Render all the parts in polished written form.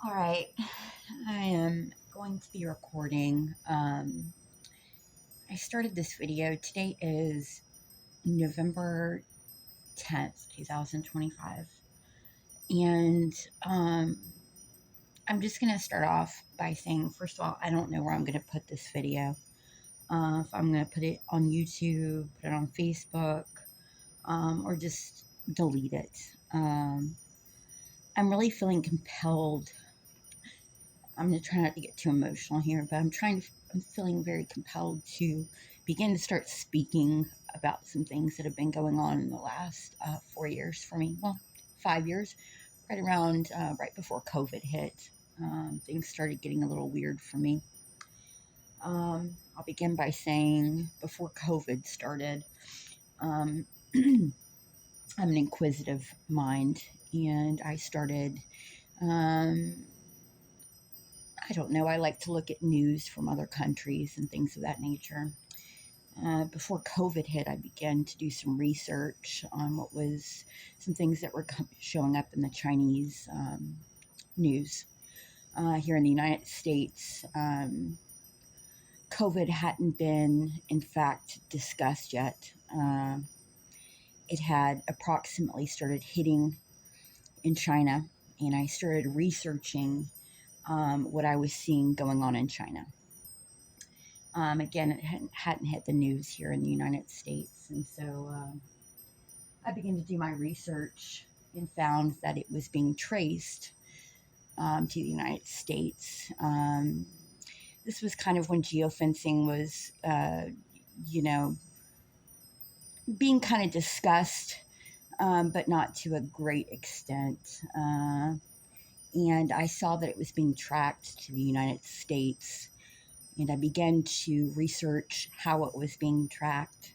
All right, I am going to be recording. I started this video. Today is November 10th, 2025. And um, I'm just going to start off by saying, first of all, I don't know where I'm going to put this video. If I'm going to put it on YouTube, put it on Facebook, or just delete it. I'm really feeling compelled. I'm going to try not to get too emotional here, but I'm feeling very compelled to begin to start speaking about some things that have been going on in the last 4 years for me. Well, 5 years, right before COVID hit. Things started getting a little weird for me. I'll begin by saying before COVID started, um, I'm an inquisitive mind, and I started um, I don't know. I like to look at news from other countries and things of that nature. Before COVID hit, I began to do some research on some things that were showing up in the Chinese news. Here in the United States, COVID hadn't been, in fact, discussed yet. It had approximately started hitting in China, and I started researching what I was seeing going on in China. Again, it hadn't hit the news here in the United States. And so I began to do my research and found that it was being traced to the United States. This was kind of when geofencing was, you know, being kind of discussed, but not to a great extent. And I saw that it was being tracked to the United States, and I began to research how it was being tracked.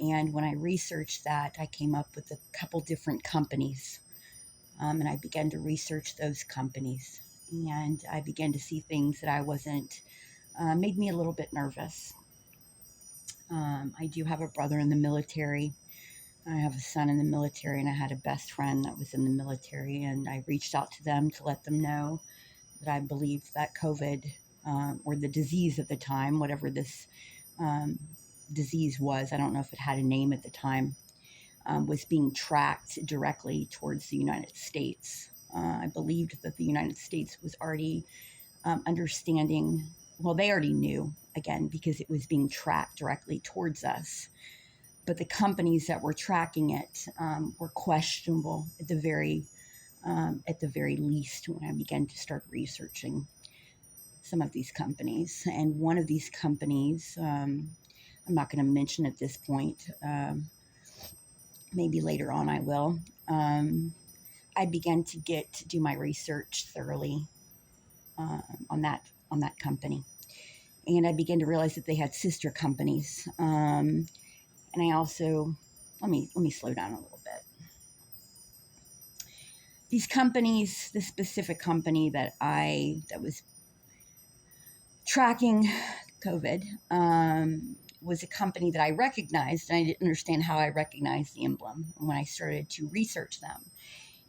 And when I researched that, I came up with a couple different companies, and I began to research those companies. And I began to see things that I wasn't, made me a little bit nervous. I do have a brother in the military. I have a son in the military, and I had a best friend that was in the military. And I reached out to them to let them know that I believed that COVID, or the disease at the time, whatever this um, disease was, I don't know if it had a name at the time, was being tracked directly towards the United States. I believed that the United States was already understanding, well, they already knew, again, because it was being tracked directly towards us. But the companies that were tracking it were questionable at the very least when I began to start researching some of these companies. And one of these companies, I'm not going to mention at this point, maybe later on I will. I began to do my research thoroughly on that company, and I began to realize that they had sister companies. And I also let me slow down a little bit. These companies, the specific company that was tracking COVID, was a company that I recognized, and I didn't understand how I recognized the emblem. And when I started to research them,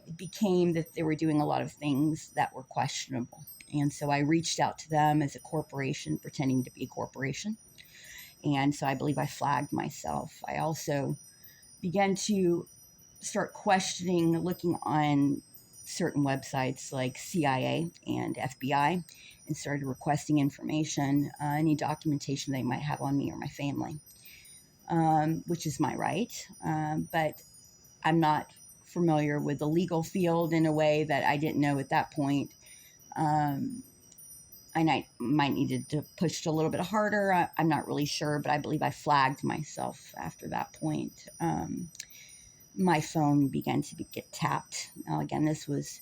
it became that they were doing a lot of things that were questionable. And so I reached out to them as a corporation, pretending to be a corporation. And so I believe I flagged myself. I also began to start questioning, looking on certain websites like CIA and FBI, and started requesting information, any documentation they might have on me or my family, which is my right. But I'm not familiar with the legal field in a way that I didn't know at that point. I might needed to push it a little bit harder. I'm not really sure, but I believe I flagged myself after that point. My phone began to get tapped. Now, again, this was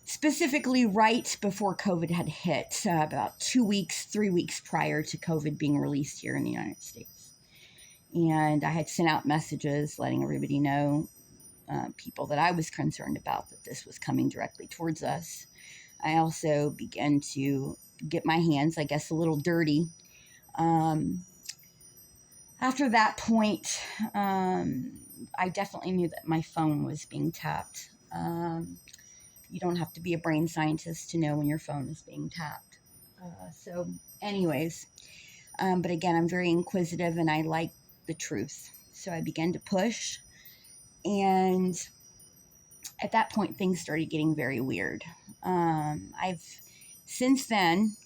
specifically right before COVID had hit, about 2 weeks, 3 weeks prior to COVID being released here in the United States. And I had sent out messages letting everybody know, people that I was concerned about, that this was coming directly towards us. I also began to get my hands, I guess, a little dirty. After that point, I definitely knew that my phone was being tapped. You don't have to be a brain scientist to know when your phone is being tapped. So, anyways, but again, I'm very inquisitive and I like the truth. So I began to push, and at that point, things started getting very weird. I've since then,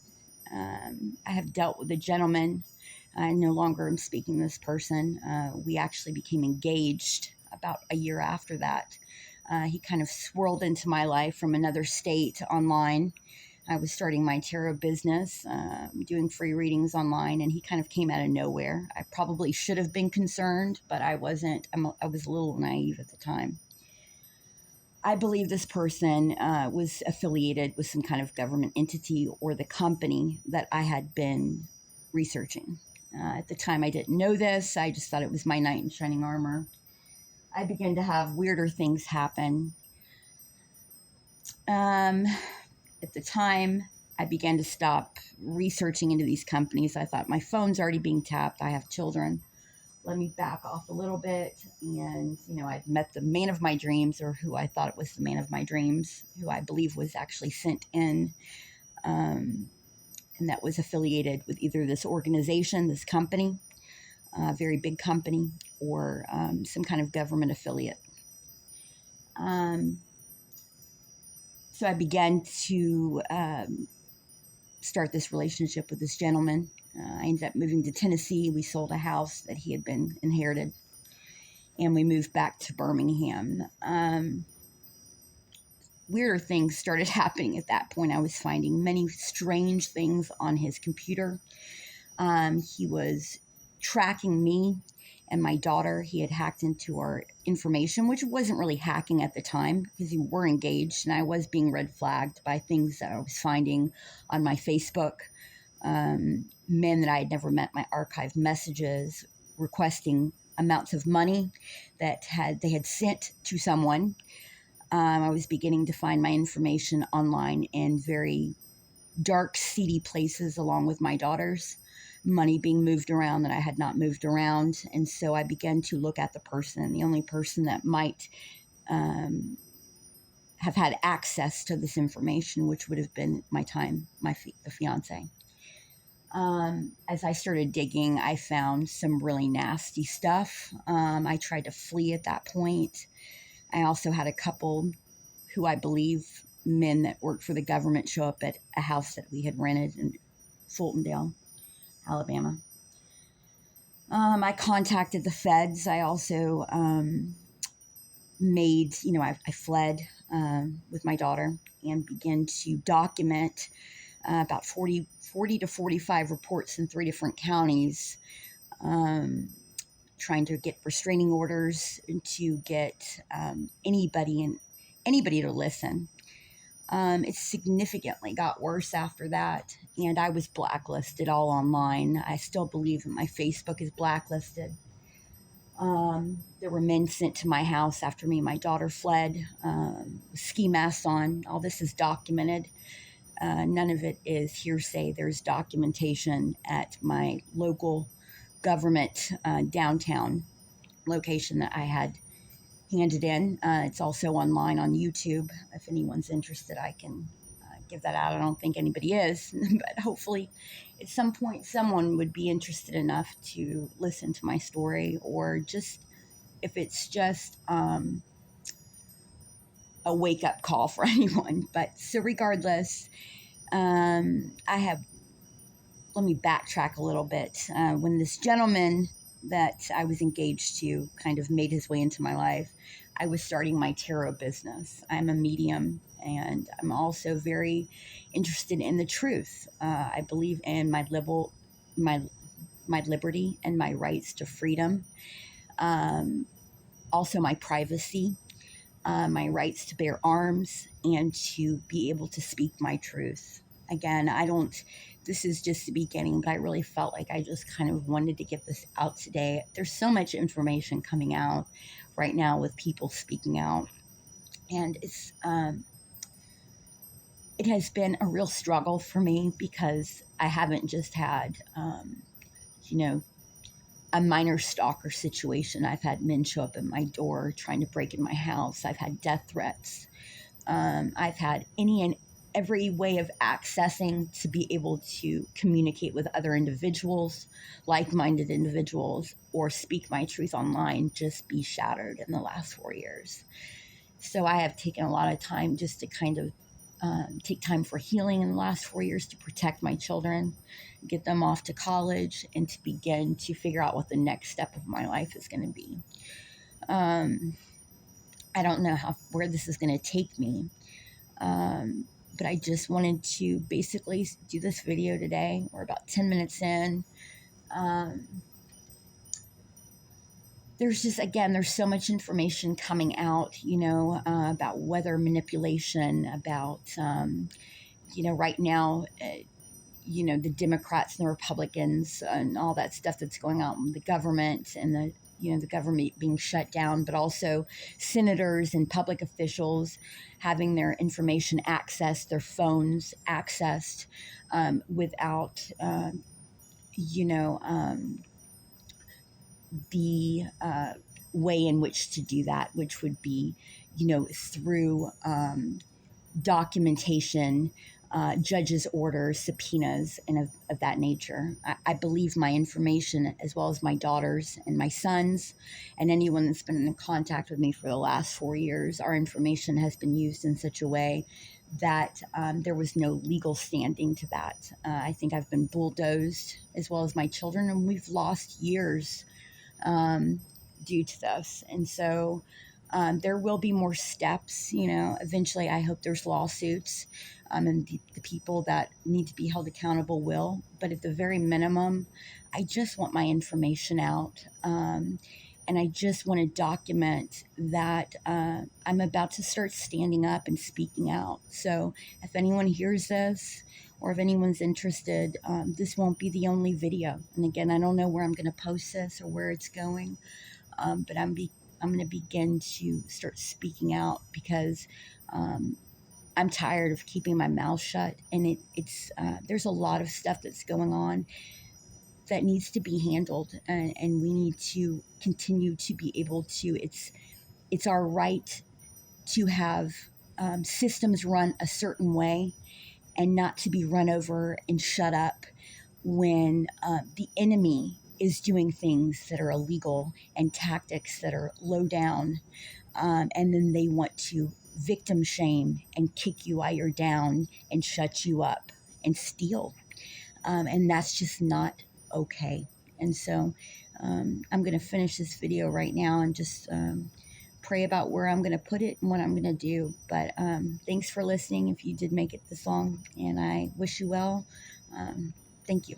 I have dealt with a gentleman. I no longer am speaking to this person. We actually became engaged about a year after that. He kind of swirled into my life from another state online. I was starting my tarot business, doing free readings online, and he kind of came out of nowhere. I probably should have been concerned, but I wasn't. I was a little naive at the time. I believe this person was affiliated with some kind of government entity or the company that I had been researching. At the time, I didn't know this. I just thought it was my knight in shining armor. I began to have weirder things happen. At the time, I began to stop researching into these companies. I thought my phone's already being tapped. I have children. Let me back off a little bit. And, I'd met the man of my dreams, or who I thought was the man of my dreams, who I believe was actually sent in, and that was affiliated with either this organization, this company, a very big company, or some kind of government affiliate. So I began to start this relationship with this gentleman. I ended up moving to Tennessee. We sold a house that he had been inherited, and we moved back to Birmingham. Weirder things started happening at that point. I was finding many strange things on his computer. He was tracking me and my daughter. He had hacked into our information, which wasn't really hacking at the time because we were engaged, and I was being red flagged by things that I was finding on my Facebook. Men that I had never met, my archived messages requesting amounts of money that they had sent to someone. I was beginning to find my information online in very dark, seedy places along with my daughter's. Money being moved around that I had not moved around. And so I began to look at the person, the only person that might have had access to this information, which would have been the fiance. As I started digging, I found some really nasty stuff. I tried to flee at that point. I also had a couple who I believe men that worked for the government show up at a house that we had rented in Fultondale, Alabama. I contacted the feds. I also I fled with my daughter and began to document about 40 to 45 reports in 3 different counties, trying to get restraining orders and to get anybody to listen. It significantly got worse after that, and I was blacklisted all online. I still believe that my Facebook is blacklisted. There were men sent to my house after me and my daughter fled, ski masks on. All this is documented. None of it is hearsay. There's documentation at my local government downtown location that I had handed in. It's also online on YouTube. If anyone's interested, I can give that out. I don't think anybody is, but hopefully at some point someone would be interested enough to listen to my story, or just if it's just a wake-up call for anyone. But so regardless, let me backtrack a little bit. When this gentleman that I was engaged to kind of made his way into my life, I was starting my tarot business. I'm a medium, and I'm also very interested in the truth. I believe in my liberty and my rights to freedom. Also my privacy, my rights to bear arms, and to be able to speak my truth. Again, this is just the beginning, but I really felt like I just kind of wanted to get this out today. There's so much information coming out right now with people speaking out, and it has been a real struggle for me because I haven't just had, a minor stalker situation. I've had men show up at my door trying to break in my house. I've had death threats I've had any and every way of accessing to be able to communicate with other individuals, like minded individuals, or speak my truth online just be shattered in the last 4 years. So I have taken a lot of time just to kind of take time for healing in the last 4 years to protect my children, get them off to college, and to begin to figure out what the next step of my life is going to be. I don't know where this is going to take me, but I just wanted to basically do this video today. We're about 10 minutes in. There's just, again, there's so much information coming out, about weather manipulation, about, right now, the Democrats and the Republicans and all that stuff that's going on with the government and the government being shut down, but also senators and public officials having their information accessed, their phones accessed without, the way in which to do that, which would be, through documentation, judges' orders, subpoenas, and of that nature. I believe my information, as well as my daughters and my sons, and anyone that's been in contact with me for the last 4 years, our information has been used in such a way that there was no legal standing to that. I think I've been bulldozed, as well as my children, and we've lost years due to this. And so there will be more steps. Eventually I hope there's lawsuits, and the people that need to be held accountable will. But at the very minimum, I just want my information out. And I just want to document that I'm about to start standing up and speaking out. So if anyone hears this, or if anyone's interested, this won't be the only video. And again, I don't know where I'm going to post this or where it's going, but I'm going to begin to start speaking out because I'm tired of keeping my mouth shut. And it's there's a lot of stuff that's going on that needs to be handled, and we need to continue to be able to. It's our right to have systems run a certain way, and not to be run over and shut up when the enemy is doing things that are illegal and tactics that are low down, and then they want to victim shame and kick you while you're down and shut you up and steal. And that's just not okay. And so I'm going to finish this video right now and just pray about where I'm going to put it and what I'm going to do. But thanks for listening if you did make it this long, and I wish you well. Thank you.